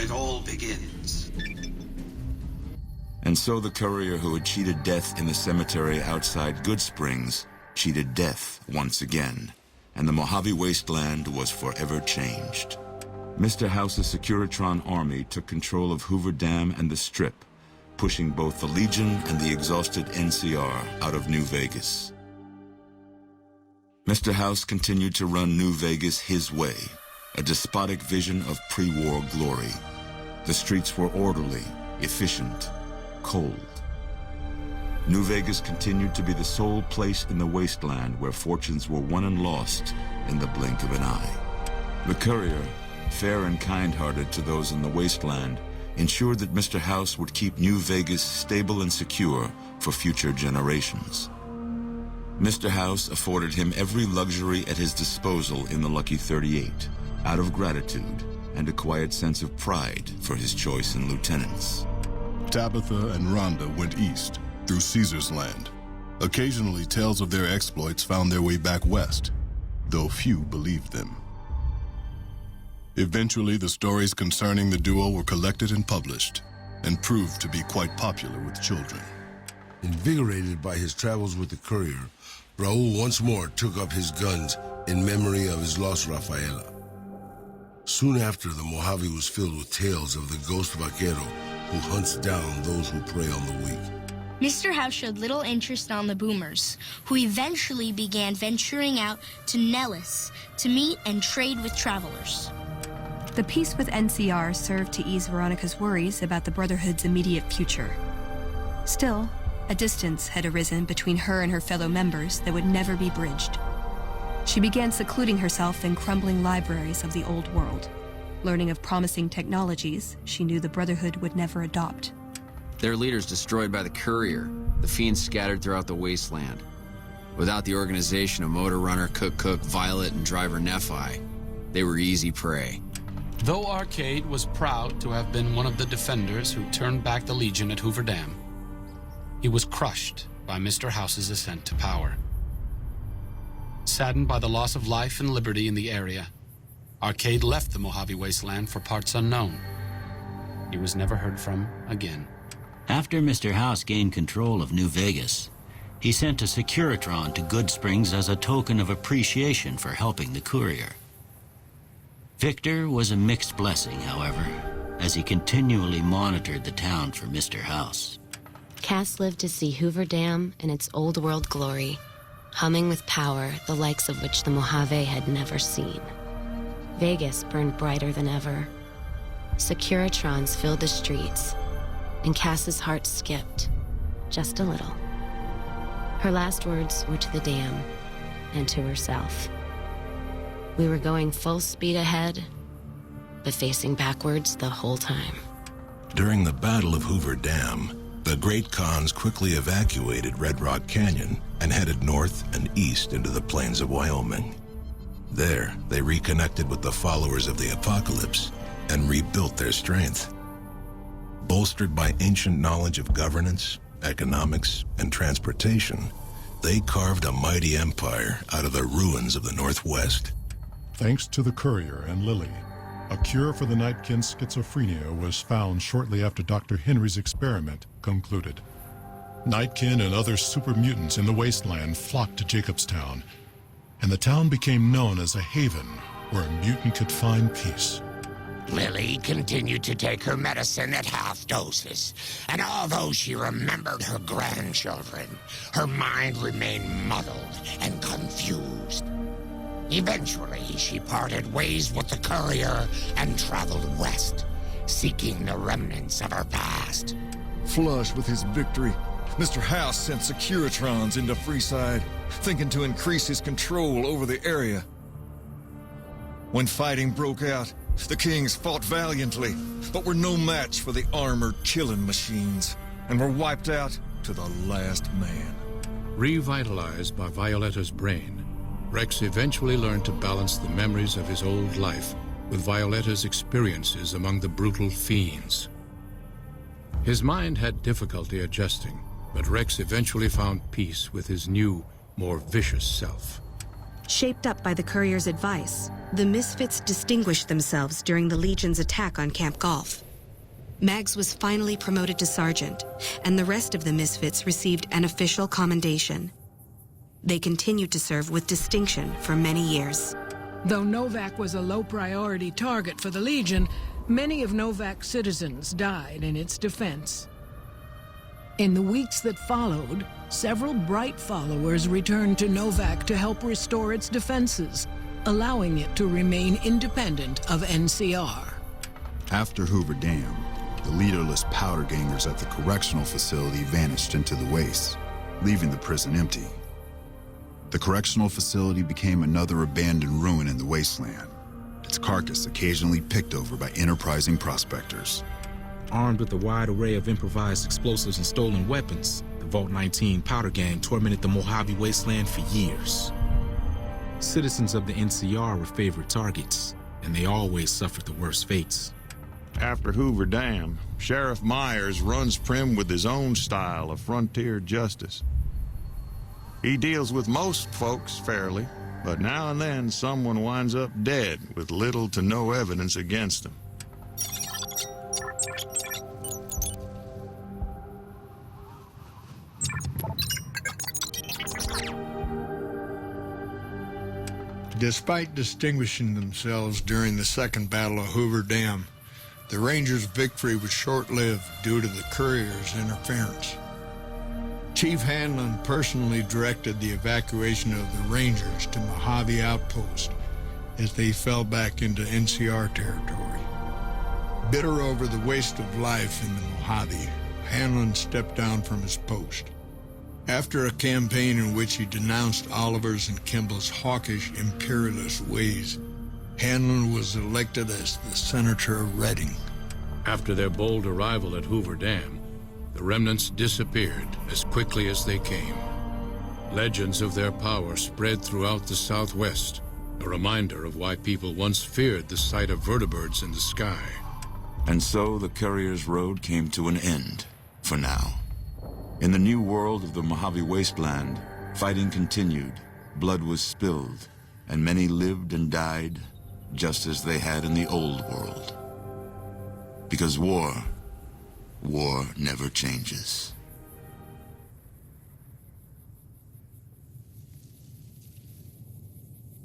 it all begins. And so the courier who had cheated death in the cemetery outside Goodsprings cheated death once again, and the Mojave Wasteland was forever changed. Mr. House's Securitron army took control of Hoover Dam and the Strip, pushing both the Legion and the exhausted NCR out of New Vegas. Mr. House continued to run New Vegas his way, a despotic vision of pre-war glory. The streets were orderly, efficient, cold. New Vegas continued to be the sole place in the wasteland where fortunes were won and lost in the blink of an eye. The courier, fair and kind-hearted to those in the wasteland, ensured that Mr. House would keep New Vegas stable and secure for future generations. Mr. House afforded him every luxury at his disposal in the Lucky 38, out of gratitude and a quiet sense of pride for his choice in lieutenants. Tabitha and Rhonda went east, through Caesar's Land. Occasionally, tales of their exploits found their way back west, though few believed them. Eventually, the stories concerning the duo were collected and published, and proved to be quite popular with children. Invigorated by his travels with the courier, Raul once more took up his guns in memory of his lost Rafaela. Soon after, the Mojave was filled with tales of the ghost vaquero who hunts down those who prey on the weak. Mr. House showed little interest on the boomers, who eventually began venturing out to Nellis to meet and trade with travelers. The peace with NCR served to ease Veronica's worries about the Brotherhood's immediate future. Still, a distance had arisen between her and her fellow members that would never be bridged. She began secluding herself in crumbling libraries of the old world, learning of promising technologies she knew the Brotherhood would never adopt. Their leaders destroyed by the courier, the fiends scattered throughout the wasteland. Without the organization of Motor Runner, Cook, Violet, and Driver Nephi, they were easy prey. Though Arcade was proud to have been one of the defenders who turned back the Legion at Hoover Dam, he was crushed by Mr. House's ascent to power. Saddened by the loss of life and liberty in the area, Arcade left the Mojave Wasteland for parts unknown. He was never heard from again. After Mr. House gained control of New Vegas, he sent a Securitron to Goodsprings as a token of appreciation for helping the courier. Victor was a mixed blessing, however, as he continually monitored the town for Mr. House. Cass lived to see Hoover Dam in its old world glory, humming with power the likes of which the Mojave had never seen. Vegas burned brighter than ever. Securitrons filled the streets, and Cass's heart skipped, just a little. Her last words were to the dam and to herself. We were going full speed ahead, but facing backwards the whole time. During the Battle of Hoover Dam, the Great Khans quickly evacuated Red Rock Canyon and headed north and east into the plains of Wyoming. There, they reconnected with the followers of the Apocalypse and rebuilt their strength. Bolstered by ancient knowledge of governance, economics, and transportation, they carved a mighty empire out of the ruins of the Northwest. Thanks to the courier and Lily, a cure for the Nightkin's schizophrenia was found shortly after Dr. Henry's experiment concluded. Nightkin and other super mutants in the wasteland flocked to Jacobstown, and the town became known as a haven where a mutant could find peace. Lily continued to take her medicine at half doses, and although she remembered her grandchildren, her mind remained muddled and confused. Eventually, she parted ways with the courier and traveled west, seeking the remnants of her past. Flush with his victory, Mr. House sent Securitrons into Freeside, thinking to increase his control over the area. When fighting broke out, the Kings fought valiantly, but were no match for the armored killing machines, and were wiped out to the last man. Revitalized by Violetta's brain, Rex eventually learned to balance the memories of his old life with Violetta's experiences among the brutal fiends. His mind had difficulty adjusting, but Rex eventually found peace with his new, more vicious self. Shaped up by the courier's advice, the Misfits distinguished themselves during the Legion's attack on Camp Golf. Mags was finally promoted to sergeant, and the rest of the Misfits received an official commendation. They continued to serve with distinction for many years. Though Novak was a low-priority target for the Legion, many of Novak's citizens died in its defense. In the weeks that followed, several bright followers returned to Novak to help restore its defenses, allowing it to remain independent of NCR. After Hoover Dam, the leaderless powder gangers at the correctional facility vanished into the wastes, leaving the prison empty. The correctional facility became another abandoned ruin in the wasteland, its carcass occasionally picked over by enterprising prospectors. Armed with a wide array of improvised explosives and stolen weapons, the Vault 19 powder gang tormented the Mojave wasteland for years. Citizens of the NCR were favorite targets, and they always suffered the worst fates. After Hoover Dam, Sheriff Myers runs Primm with his own style of frontier justice. He deals with most folks fairly, but now and then someone winds up dead with little to no evidence against them. Despite distinguishing themselves during the Second Battle of Hoover Dam, the Rangers' victory was short-lived due to the courier's interference. Chief Hanlon personally directed the evacuation of the Rangers to Mojave Outpost as they fell back into NCR territory. Bitter over the waste of life in the Mojave, Hanlon stepped down from his post. After a campaign in which he denounced Oliver's and Kimball's hawkish imperialist ways, Hanlon was elected as the Senator of Reading. After their bold arrival at Hoover Dam, the remnants disappeared as quickly as they came. Legends of their power spread throughout the Southwest, a reminder of why people once feared the sight of vertibirds in the sky. And so the Courier's Road came to an end, for now. In the new world of the Mojave Wasteland, fighting continued, blood was spilled, and many lived and died just as they had in the old world. Because war never changes.